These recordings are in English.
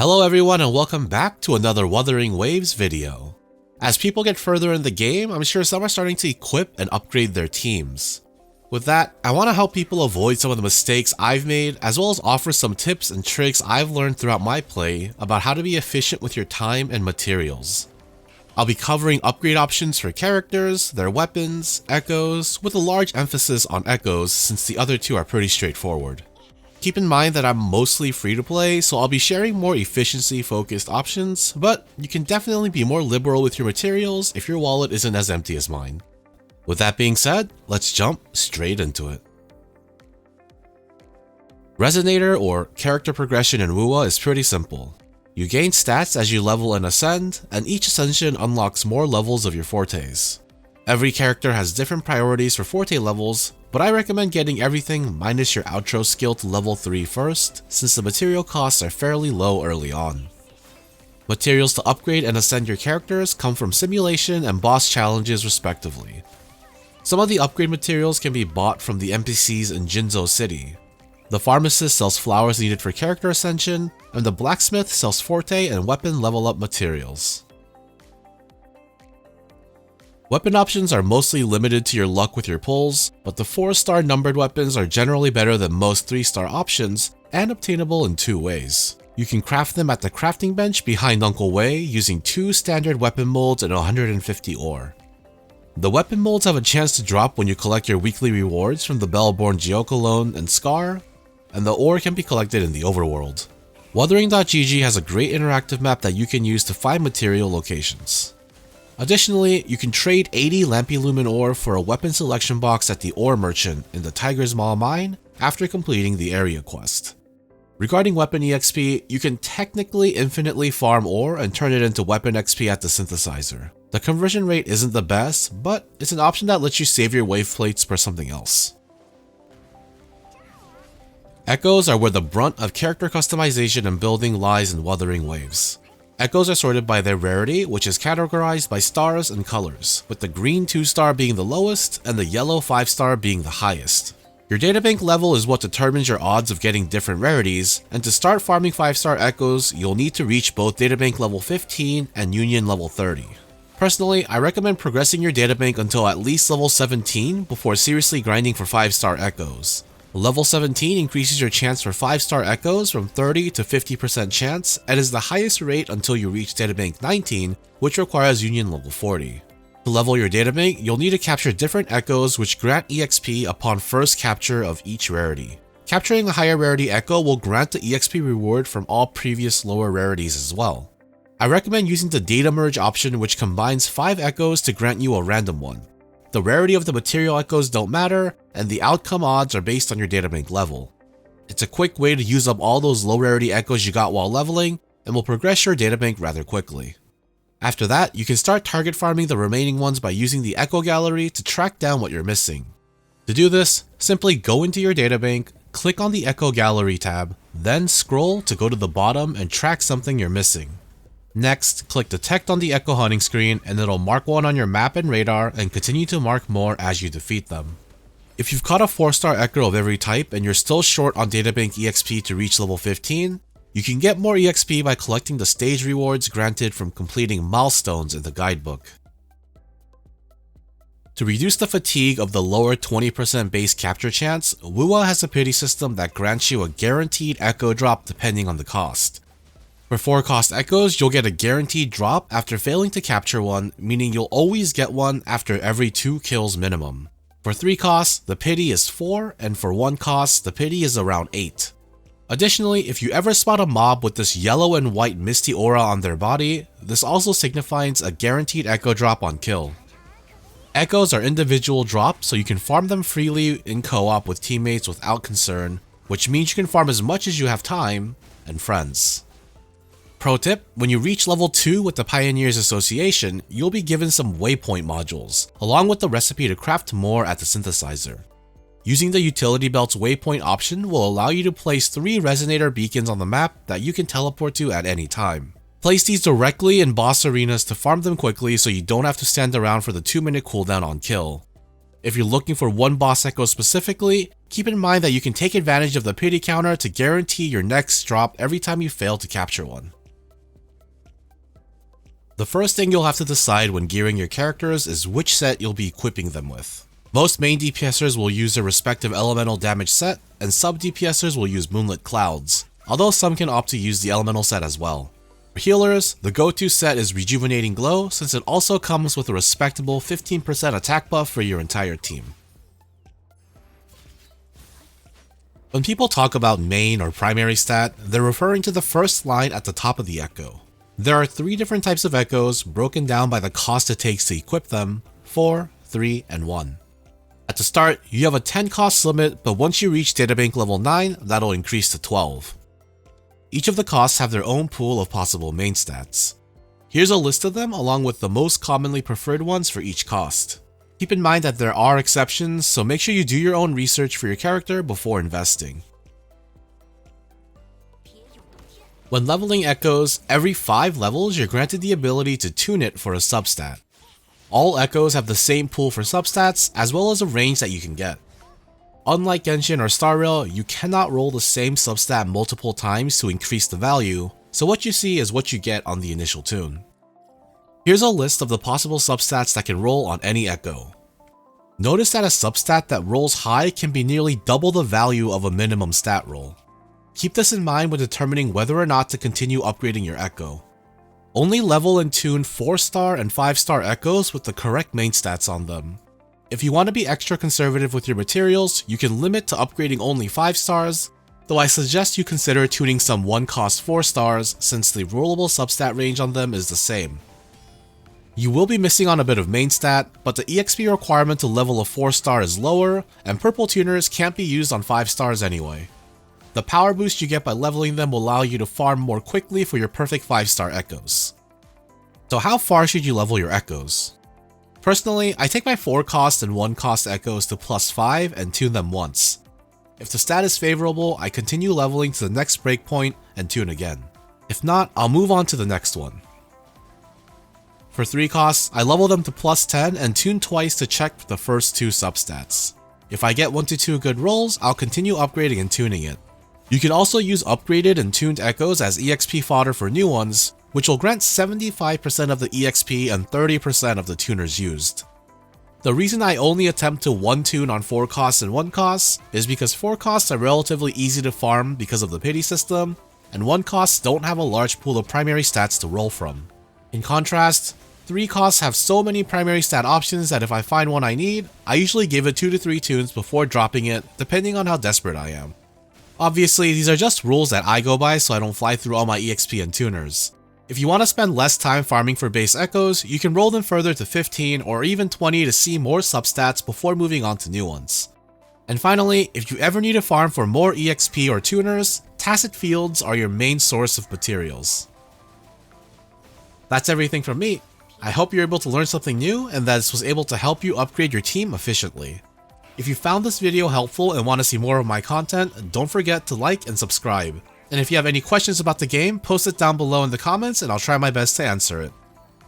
Hello everyone and welcome back to another Wuthering Waves video. As people get further in the game, I'm sure some are starting to equip and upgrade their teams. With that, I want to help people avoid some of the mistakes I've made, as well as offer some tips and tricks I've learned throughout my play about how to be efficient with your time and materials. I'll be covering upgrade options for characters, their weapons, echoes, with a large emphasis on echoes since the other two are pretty straightforward. Keep in mind that I'm mostly free to play, so I'll be sharing more efficiency focused options, but you can definitely be more liberal with your materials if your wallet isn't as empty as mine. With that being said, let's jump straight into it. Resonator or character progression in WuWa is pretty simple. You gain stats as you level and ascend, and each ascension unlocks more levels of your fortes. Every character has different priorities for forte levels, but I recommend getting everything minus your outro skill to level 3 first, since the material costs are fairly low early on. Materials to upgrade and ascend your characters come from simulation and boss challenges respectively. Some of the upgrade materials can be bought from the NPCs in Jinzhou City. The pharmacist sells flowers needed for character ascension, and the blacksmith sells forte and weapon level up materials. Weapon options are mostly limited to your luck with your pulls, but the 4-star numbered weapons are generally better than most 3-star options and obtainable in 2 ways. You can craft them at the crafting bench behind Uncle Wei using 2 standard weapon molds and 150 ore. The weapon molds have a chance to drop when you collect your weekly rewards from the Bellborn Geocolone and Scar, and the ore can be collected in the overworld. Wuthering.gg has a great interactive map that you can use to find material locations. Additionally, you can trade 80 Lampilumen ore for a weapon selection box at the ore merchant in the Tiger's Maw mine after completing the area quest. Regarding weapon EXP, you can technically infinitely farm ore and turn it into weapon XP at the synthesizer. The conversion rate isn't the best, but it's an option that lets you save your wave plates for something else. Echoes are where the brunt of character customization and building lies in Wuthering Waves. Echoes are sorted by their rarity, which is categorized by stars and colors, with the green 2-star being the lowest and the yellow 5-star being the highest. Your databank level is what determines your odds of getting different rarities, and to start farming 5-star echoes, you'll need to reach both databank level 15 and union level 30. Personally, I recommend progressing your databank until at least level 17 before seriously grinding for 5-star echoes. Level 17 increases your chance for 5-star echoes from 30 to 50% chance and is the highest rate until you reach databank 19, which requires union level 40. To level your databank, you'll need to capture different echoes which grant EXP upon first capture of each rarity. Capturing a higher rarity echo will grant the EXP reward from all previous lower rarities as well. I recommend using the data merge option, which combines 5 echoes to grant you a random one. The rarity of the material echoes don't matter, and the outcome odds are based on your databank level. It's a quick way to use up all those low rarity echoes you got while leveling, and will progress your databank rather quickly. After that, you can start target farming the remaining ones by using the echo gallery to track down what you're missing. To do this, simply go into your databank, click on the echo gallery tab, then scroll to go to the bottom and track something you're missing. Next, click detect on the echo hunting screen and it'll mark one on your map and radar and continue to mark more as you defeat them. If you've caught a 4-star echo of every type and you're still short on databank EXP to reach level 15, you can get more EXP by collecting the stage rewards granted from completing milestones in the guidebook. To reduce the fatigue of the lower 20% base capture chance, WuWa has a pity system that grants you a guaranteed echo drop depending on the cost. For 4 cost echoes, you'll get a guaranteed drop after failing to capture one, meaning you'll always get one after every 2 kills minimum. For 3 costs, the pity is 4, and for 1 cost, the pity is around 8. Additionally, if you ever spot a mob with this yellow and white misty aura on their body, this also signifies a guaranteed echo drop on kill. Echoes are individual drops, so you can farm them freely in co-op with teammates without concern, which means you can farm as much as you have time and friends. Pro tip, when you reach level 2 with the Pioneers Association, you'll be given some waypoint modules, along with the recipe to craft more at the synthesizer. Using the utility belt's waypoint option will allow you to place 3 resonator beacons on the map that you can teleport to at any time. Place these directly in boss arenas to farm them quickly so you don't have to stand around for the 2-minute cooldown on kill. If you're looking for one boss echo specifically, Keep in mind that you can take advantage of the pity counter to guarantee your next drop every time you fail to capture one. The first thing you'll have to decide when gearing your characters is which set you'll be equipping them with. Most main DPSers will use their respective elemental damage set, and sub DPSers will use Moonlit Clouds, although some can opt to use the elemental set as well. For healers, the go-to set is Rejuvenating Glow, since it also comes with a respectable 15% attack buff for your entire team. When people talk about main or primary stat, they're referring to the first line at the top of the echo. There are 3 different types of echoes broken down by the cost it takes to equip them: 4, 3, and 1. At the start, you have a 10 cost limit, but once you reach Databank level 9, that'll increase to 12. Each of the costs have their own pool of possible main stats. Here's a list of them along with the most commonly preferred ones for each cost. Keep in mind that there are exceptions, so make sure you do your own research for your character before investing. When leveling echoes, every 5 levels you're granted the ability to tune it for a substat. All echoes have the same pool for substats, as well as a range that you can get. Unlike Genshin or Star Rail, you cannot roll the same substat multiple times to increase the value, so what you see is what you get on the initial tune. Here's a list of the possible substats that can roll on any echo. Notice that a substat that rolls high can be nearly double the value of a minimum stat roll. Keep this in mind when determining whether or not to continue upgrading your echo. Only level and tune 4-star and 5-star echoes with the correct main stats on them. If you want to be extra conservative with your materials, you can limit to upgrading only 5 stars, though I suggest you consider tuning some 1-cost 4 stars since the rollable substat range on them is the same. You will be missing on a bit of main stat, but the EXP requirement to level a 4-star is lower, and purple tuners can't be used on 5 stars anyway. The power boost you get by leveling them will allow you to farm more quickly for your perfect 5-star echoes. So how far should you level your echoes? Personally, I take my 4-cost and 1-cost echoes to +5 and tune them once. If the stat is favorable, I continue leveling to the next breakpoint and tune again. If not, I'll move on to the next one. For 3 costs, I level them to +10 and tune twice to check the first 2 substats. If I get 1 to 2 good rolls, I'll continue upgrading and tuning it. You can also use upgraded and tuned echoes as EXP fodder for new ones, which will grant 75% of the EXP and 30% of the tuners used. The reason I only attempt to 1 tune on 4 costs and 1 costs is because 4 costs are relatively easy to farm because of the pity system, and 1 costs don't have a large pool of primary stats to roll from. In contrast, 3 costs have so many primary stat options that if I find one I need, I usually give it 2 to 3 tunes before dropping it, depending on how desperate I am. Obviously, these are just rules that I go by so I don't fly through all my EXP and tuners. If you want to spend less time farming for base echoes, you can roll them further to 15 or even 20 to see more substats before moving on to new ones. And finally, if you ever need to farm for more EXP or tuners, tacit fields are your main source of materials. That's everything from me. I hope you're able to learn something new and that this was able to help you upgrade your team efficiently. If you found this video helpful and want to see more of my content, don't forget to like and subscribe. And if you have any questions about the game, post it down below in the comments and I'll try my best to answer it.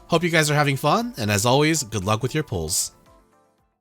Hope you guys are having fun, and as always, good luck with your pulls.